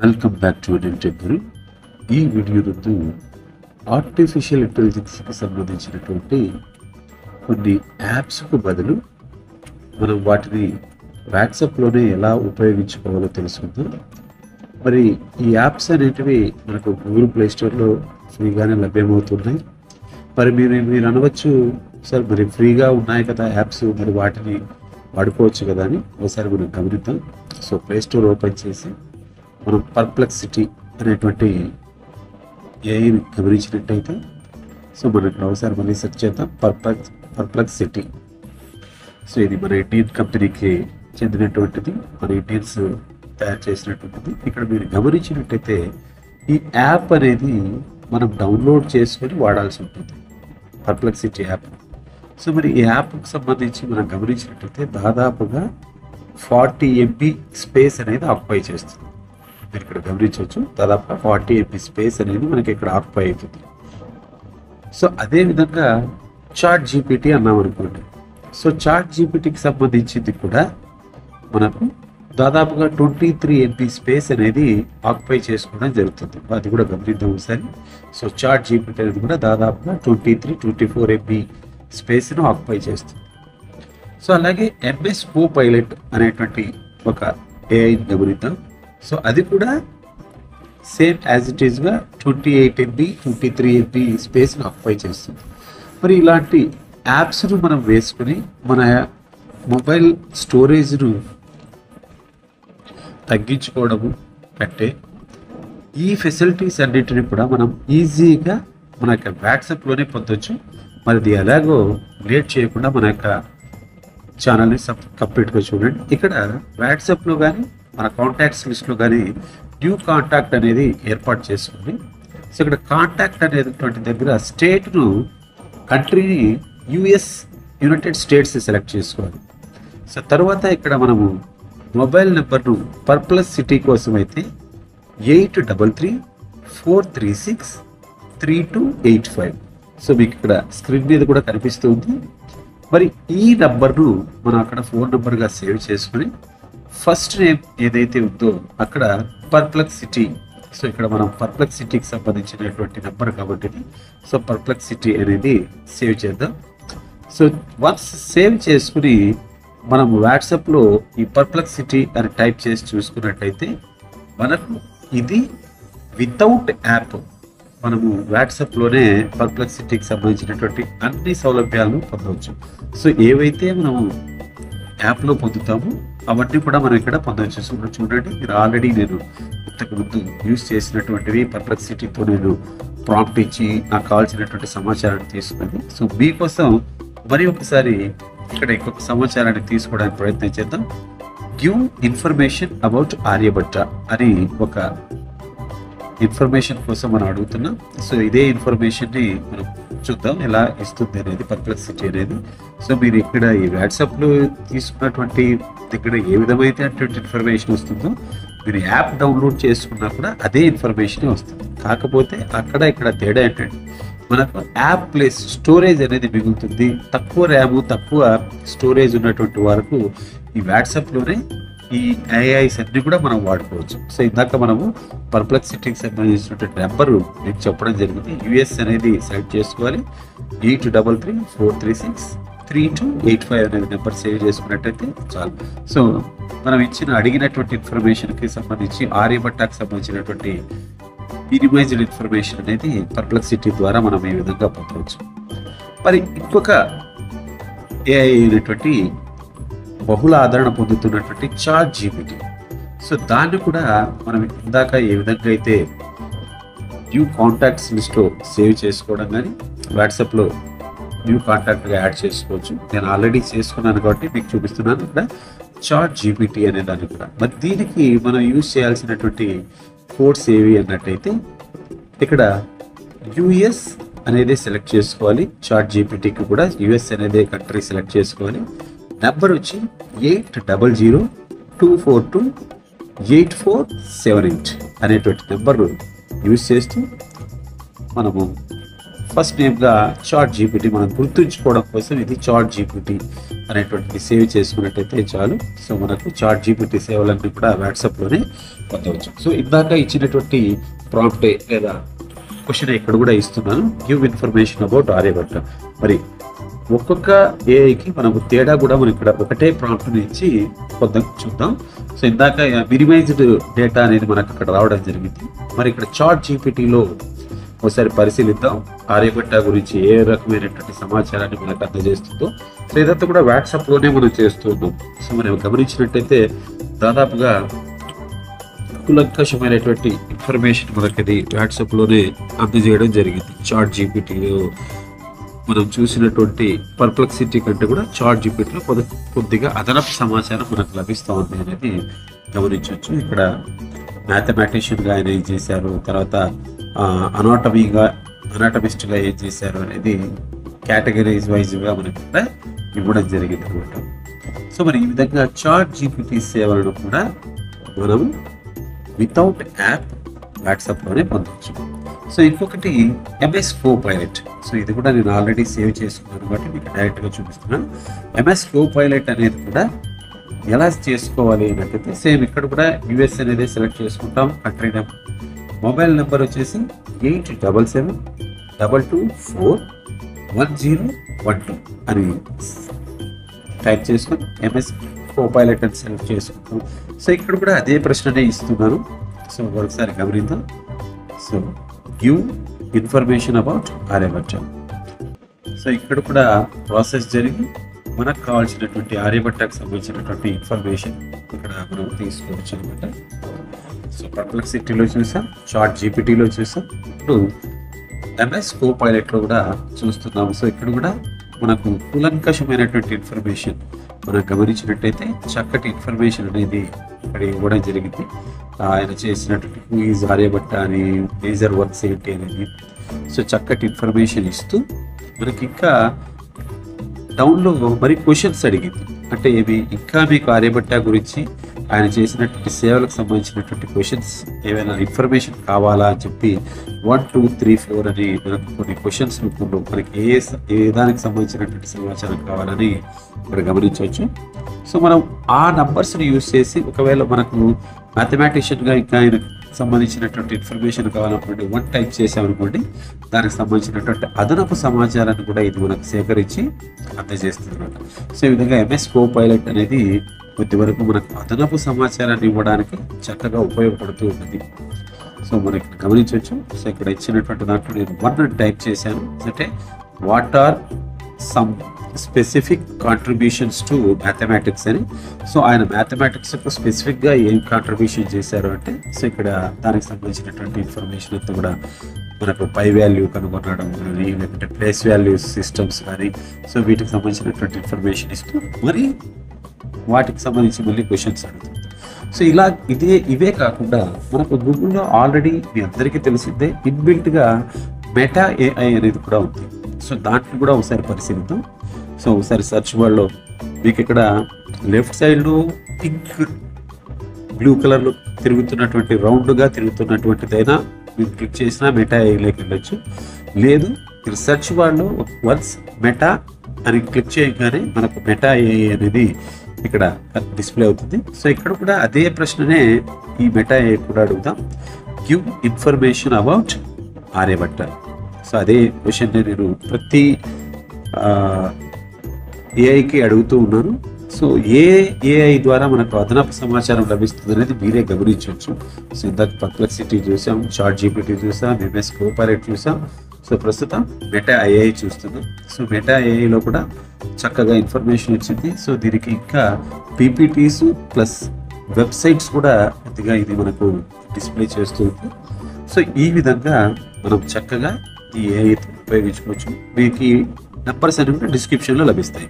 Welcome back to temple. ఈ video నందు artificial ఇంటెలిజెన్స్కి సంబంధించినటువంటి కొన్ని యాప్స్కు బదులు మనం వాటిని వాట్సాప్లోనే ఎలా ఉపయోగించుకోవాలో తెలుసుకుందాం. మరి ఈ యాప్స్ అనేటివి మనకు గూగుల్ ప్లే స్టోర్లో ఫ్రీగానే లభ్యమవుతున్నాయి. మరి మీరు అనవచ్చు, సార్ మరి ఫ్రీగా ఉన్నాయి కదా యాప్స్, మరి వాటిని వాడుకోవచ్చు కదా అని ఒకసారి మనం గమనిద్దాం. సో ప్లే స్టోర్ ఓపెన్ చేసి మనం పర్ప్లెక్సిటీ అనేటువంటి ఏఐని గమనించినట్టయితే, సో మనం ఇక్కడ ఒకసారి మళ్ళీ సెర్చ్ చేద్దాం. పర్ప్లెక్సిటీ. సో ఇది మన ఇండియన్ కంపెనీకి చెందినటువంటిది, మన ఇండియన్స్ తయారు చేసినటువంటిది. ఇక్కడ మీరు గమనించినట్టయితే ఈ యాప్ అనేది మనం డౌన్లోడ్ చేసుకొని వాడాల్సి ఉంటుంది, పర్ప్లెక్సిటీ యాప్. సో మరి ఈ యాప్కి సంబంధించి మనం గమనించినట్టయితే దాదాపుగా 40 MB స్పేస్ అనేది ఆక్యుపై చేస్తుంది. మీరు ఇక్కడ గమనించవచ్చు, దాదాపుగా 40 MB స్పేస్ అనేది మనకి ఇక్కడ ఆక్యుపై అవుతుంది. సో అదేవిధంగా చాట్ జీపీటీ అన్నాం అనుకోండి. సో చాట్ జీపీటీకి సంబంధించింది కూడా మనకు దాదాపుగా 23 MB స్పేస్ అనేది ఆక్యుపై చేసుకోవడం జరుగుతుంది. అది కూడా గమనిద్దాం ఒకసారి. సో చాట్ జీపీటీ అనేది కూడా దాదాపుగా 24 MB స్పేస్ను ఆక్యుపై చేస్తుంది. సో అలాగే MS Copilot అనేటువంటి ఒక ఏఐ గమనిద్దాం. సో అది కూడా సేమ్ యాజ్ ఇట్ ఈస్గా 28 MB 23 MB స్పేస్ని ఆక్యుపై చేస్తుంది. మరి ఇలాంటి యాప్స్ను మనం వేసుకుని మన మొబైల్ స్టోరేజ్ను తగ్గించుకోవడము కంటే ఈ ఫెసిలిటీస్ అన్నింటినీ కూడా మనం ఈజీగా మన యొక్క వాట్సాప్లోనే పొందొచ్చు. మరి ఇది ఎలాగో లేట్ చేయకుండా మన యొక్క ఛానల్ని కంప్లీట్గా చూడండి. ఇక్కడ వాట్సాప్లో కానీ మన కాంటాక్ట్స్ లిస్ట్లో కానీ న్యూ కాంటాక్ట్ అనేది ఏర్పాటు చేసుకోండి. సో ఇక్కడ కాంటాక్ట్ అనేటువంటి దగ్గర స్టేట్ను, కంట్రీని యునైటెడ్ స్టేట్స్ సెలెక్ట్ చేసుకోవాలి. సో తర్వాత ఇక్కడ మనము మొబైల్ నెంబర్ను పర్ప్లెక్సిటీ కోసం అయితే 8334363285. సో మీకు ఇక్కడ స్క్రీన్ మీద కూడా కనిపిస్తుంది. మరి ఈ నంబర్ను మనం అక్కడ ఫోన్ నెంబర్గా సేవ్ చేసుకొని ఫస్ట్ నేమ్ ఏదైతే ఉందో అక్కడ పర్ప్లెక్సిటీ. సో ఇక్కడ మనం పర్ప్లెక్సిటీకి సంబంధించినటువంటి నెంబర్ కాబట్టి సో పర్ప్లెక్సిటీ అనేది సేవ్ చేద్దాం. సో వన్స్ సేవ్ చేసుకుని మనం వాట్సాప్లో ఈ పర్ప్లెక్సిటీ అని టైప్ చేసి చూసుకున్నట్టయితే మనకు ఇది వితౌట్ యాప్ మనము వాట్సాప్లోనే పర్ప్లెక్సిటీకి సంబంధించినటువంటి అన్ని సౌలభ్యాలను పొందవచ్చు. సో ఏవైతే మనము యాప్లో పొందుతామో అవన్నీ కూడా మనం ఇక్కడ పొందవచ్చు. చూడండి, మీరు ఆల్రెడీ నేను ఇంతకుముందు యూజ్ చేసినటువంటివి పర్ప్లెక్సిటీతో నేను ప్రాంప్ట్ ఇచ్చి నాకు కావాల్సినటువంటి సమాచారాన్ని తీసుకున్నది. సో మీకోసం మరి ఒకసారి ఇక్కడ ఇంకొక సమాచారాన్ని తీసుకోవడానికి ప్రయత్నం చేద్దాం. గివ్ ఇన్ఫర్మేషన్ అబౌట్ ఆర్యభట్ట అని ఒక ఇన్ఫర్మేషన్ కోసం మనం అడుగుతున్నాం. సో ఇదే ఇన్ఫర్మేషన్ని మనం చూద్దాం ఎలా ఇస్తుంది అనేది పర్ప్లెక్సిటీ అనేది. సో మీరు ఇక్కడ ఈ వాట్సాప్లో తీసుకున్నటువంటి ఇక్కడ ఏ విధమైనటువంటి ఇన్ఫర్మేషన్ వస్తుందో మీరు యాప్ డౌన్లోడ్ చేసుకున్నా కూడా అదే ఇన్ఫర్మేషన్ వస్తుంది. కాకపోతే అక్కడ ఇక్కడ తేడా ఏంటంటే మనకు యాప్ ప్లేస్ స్టోరేజ్ అనేది మిగులుతుంది. తక్కువ ర్యామ్, తక్కువ స్టోరేజ్ ఉన్నటువంటి వరకు ఈ వాట్సాప్లోనే ఈ ఏఐస్ అన్ని కూడా మనం వాడుకోవచ్చు. సో ఇందాక మనము పర్ప్లెక్సిటీకి సంబంధించినటువంటి నెంబరు మీకు చెప్పడం జరిగింది. US అనేది సెలెక్ట్ చేసుకోవాలి. 8334363285 అనేది నెంబర్ సేవ్ చేసుకున్నట్టయితే చాలు. సో మనం అడిగినటువంటి ఇన్ఫర్మేషన్కి సంబంధించి ఆర్యభట్టకు సంబంధించినటువంటి మినిమైజ్డ్ ఇన్ఫర్మేషన్ అనేది పర్ప్లెక్సిటీ ద్వారా మనం ఈ విధంగా పొందవచ్చు. మరి ఇంకొక ఏఐ అయినటువంటి బహుళ ఆదరణ పొందుతున్నటువంటి చాట్ జీపీటీ. సో దాన్ని కూడా మనం ఇందాక ఏ విధంగా అయితే న్యూ కాంటాక్ట్స్ లిస్ట్లో సేవ్ చేసుకోవడం కానీ వాట్సాప్లో న్యూ కాంటాక్ట్గా యాడ్ చేసుకోవచ్చు. నేను ఆల్రెడీ చేసుకున్నాను కాబట్టి మీకు చూపిస్తున్నాను ఇక్కడ చాట్ జీపీటీ అనే దాన్ని కూడా. మరి దీనికి మనం యూజ్ చేయాల్సినటువంటి కోడ్స్ ఏవి అన్నట్టయితే ఇక్కడ US అనేది సెలెక్ట్ చేసుకోవాలి. చాట్ జీపీటీకి కూడా US అనేది కంట్రీ సెలెక్ట్ చేసుకోవాలి. నెంబర్ వచ్చి 8002428478 అనేటువంటి నెంబర్ యూజ్ చేస్తూ మనము ఫస్ట్ నేమ్గా చాట్ జీపీటీ మనం గుర్తుంచుకోవడం కోసం ఇది చాట్ జీపీటీ అనేటువంటిది సేవ్ చేసుకున్నట్టయితే చాలు. సో మనకు చాట్ జీపీటీ సేవలన్నీ కూడా వాట్సాప్లోనే పొందవచ్చు. సో ఇందాక ఇచ్చినటువంటి ప్రాంప్టే లేదా క్వశ్చన్ ఇక్కడ కూడా ఇస్తున్నాను, గివ్ ఇన్ఫర్మేషన్ అబౌట్ ఆర్యభట్ట. మరి ఒక్కొక్క ఏఐకి మనకు తేడా కూడా మనం ఇక్కడ ఒకటే ప్రాంప్ట్ని ఇచ్చి చూద్దాం. సో ఇందాక మినిమైజ్డ్ డేటా అనేది మనకు అక్కడ రావడం జరిగింది. మరి ఇక్కడ చాట్ జీపీటీలో ఒకసారి పరిశీలిద్దాం ఆర్యభట్ట గురించి ఏ రకమైనటువంటి సమాచారాన్ని మనకు అందజేస్తుందో. సో ఇదంతా కూడా వాట్సాప్లోనే మనం చేస్తున్నాం. సో మనం గమనించినట్టయితే దాదాపుగా కులంకషమైనటువంటి ఇన్ఫర్మేషన్ మనకి ఇది వాట్సాప్లోనే అందజేయడం జరిగింది. చాట్ జీపీటీలో మనం చూసినటువంటి పర్ప్లెక్సిటీ కంటే కూడా చాట్ జీపీటీలో కొద్దిగా అదనపు సమాచారం మనకు లభిస్తూ ఉంది అనేది గమనించవచ్చు. ఇక్కడ మ్యాథమెటిషియన్గా ఆయన ఏం చేశారు, తర్వాత అనాటమిస్ట్గా ఏం చేశారు అనేది కేటగిరీస్ వైజ్గా మనకి కూడా ఇవ్వడం జరిగింది అనమాట. సో మరి ఈ విధంగా చాట్ జీపీటీ సేవలను కూడా మనం వితౌట్ యాప్ వాట్సాప్లోనే పొందవచ్చు. సో ఇంకొకటి MS Copilot. సో ఇది కూడా నేను ఆల్రెడీ సేవ్ చేసుకున్నాను కాబట్టి మీకు డైరెక్ట్గా చూపిస్తున్నాను. MS Copilot అనేది కూడా ఎలా చేసుకోవాలి అంటే సేమ్ ఇక్కడ కూడా US అనేది సెలెక్ట్ చేసుకుంటాం. కంట్రీ నెంబర్, మొబైల్ నెంబర్ వచ్చేసి 8722241012 అని టైప్ చేసుకొని MS Copilot అని సెలెక్ట్ చేసుకుంటాం. సో ఇక్కడ కూడా అదే ప్రశ్ననే ఇస్తున్నాను. సో ఒకసారి గమనిద్దాం. So give information about Aryabhatta. So ఇక్కడ కూడా ప్రాసెస్ జరిగి మనకు కావాల్సినటువంటి ఆర్యభట్టకు సంబంధించినటువంటి ఇన్ఫర్మేషన్ ఇక్కడ మనం తీసుకోవచ్చు అనమాట. సో పర్ప్లెక్సిటీలో చూసాం, చాట్ జీపీటీలో చూసాం, ఇప్పుడు MS Copilotలో కూడా చూస్తున్నాము. సో ఇక్కడ కూడా మనకు కూలంకషమైనటువంటి ఇన్ఫర్మేషన్ మనం గమనించినట్టయితే చక్కటి ఇన్ఫర్మేషన్ అనేది ఇక్కడ ఇవ్వడం జరిగింది. ఆయన చేసినటువంటి హూ ఈజ్ ఆర్యభట్ట అని, మేజర్ వర్క్స్ ఏంటి అనేది. సో చక్కటి ఇన్ఫర్మేషన్ ఇస్తూ మనకి ఇంకా డౌన్లో మరి క్వశ్చన్స్ అడిగింది. అంటే ఇవి ఇంకా మీకు ఆర్యభట్ట గురించి ఆయన చేసినటువంటి సేవలకు సంబంధించినటువంటి క్వశ్చన్స్ ఏమైనా ఇన్ఫర్మేషన్ కావాలా అని చెప్పి 1, 2, 3, 4 అని మనకు కొన్ని క్వశ్చన్స్ రూపంలో మనకి ఏ దానికి సంబంధించినటువంటి సమాచారం కావాలని ఇక్కడ గమనించవచ్చు. సో మనం ఆ నంబర్స్ని యూజ్ చేసి ఒకవేళ మనకు మ్యాథమెటిషియన్గా ఇంకా ఆయనకు సంబంధించినటువంటి ఇన్ఫర్మేషన్ కావాలనుకోండి 1 టైప్ చేసామనుకోండి, దానికి సంబంధించినటువంటి అదనపు సమాచారాన్ని కూడా ఇది మనకు సేకరించి అందజేస్తుంది అనమాట. సో ఈ విధంగా MS Copilot అనేది కొద్దివరకు మనకు అదనపు సమాచారాన్ని ఇవ్వడానికి చక్కగా ఉపయోగపడుతూ ఉన్నది. సో మనకి గమనించవచ్చు. సో ఇక్కడ ఇచ్చినటువంటి దాంట్లో నేను 1 టైప్ చేశాను. అంటే what are some specific contributions to mathematics అని. సో ఆయన మ్యాథమెటిక్స్కు స్పెసిఫిక్గా ఏం కాంట్రిబ్యూషన్ చేశారు అంటే, సో ఇక్కడ దానికి సంబంధించినటువంటి ఇన్ఫర్మేషన్ అంతా కూడా మనకు పై వాల్యూ కనుగొనడం కానీ, లేకపోతే ప్లేస్ వాల్యూ సిస్టమ్స్ కానీ, సో వీటికి సంబంధించినటువంటి ఇన్ఫర్మేషన్ ఇస్తూ మరి వాటికి సంబంధించి మళ్ళీ క్వశ్చన్స్ అడుగుతుంది. సో ఇలా ఇవే కాకుండా మనకు గూగుల్లో ఆల్రెడీ మీ అందరికీ తెలిసిందే ఇన్బిల్ట్గా మెటా AI అనేది కూడా ఉంది. సో దాంట్లో కూడా ఒకసారి పరిశీలిద్దాం. సో ఒకసారి సెర్చ్ బార్లో మీకు ఇక్కడ లెఫ్ట్ సైడ్లో పింక్ బ్లూ కలర్లో తిరుగుతున్నటువంటి రౌండ్గా తిరుగుతున్నటువంటిదైనా మీరు క్లిక్ చేసినా మెటా AIలోకి వెళ్ళొచ్చు. లేదు మీరు సెర్చ్ బార్లో వన్స్ మెటా అని క్లిక్ చేయగానే మనకు మెటా AI అనేది ఇక్కడ డిస్ప్లే అవుతుంది. సో ఇక్కడ కూడా అదే ప్రశ్ననే ఈ మెటా AI కూడా అడుగుదాం, give information about Aryabhatta. So అదే క్వశ్చన్ నేను ప్రతి ఏఐకి అడుగుతూ ఉన్నాను. సో ఏ AI ద్వారా మనకు అదనపు సమాచారం లభిస్తుంది అనేది మీరే గమనించవచ్చు. సో ఇందాక పర్ప్లెక్సిటీ చూసాం, చాట్ జీపీటీ చూసాం, MS Copilot చూసాం. సో ప్రస్తుతం మెటా AI చూస్తున్నాం. సో మెటా AIలో కూడా చక్కగా ఇన్ఫర్మేషన్ వచ్చింది. సో దీనికి ఇంకా PPTs ప్లస్ వెబ్సైట్స్ కూడా కొద్దిగా ఇది మనకు డిస్ప్లే చేస్తుంది. సో ఈ విధంగా మనం చక్కగా ఈ AI ఉపయోగించుకోవచ్చు. మీకు ఈ నెంబర్స్ అనేవి డిస్క్రిప్షన్లో లభిస్తాయి.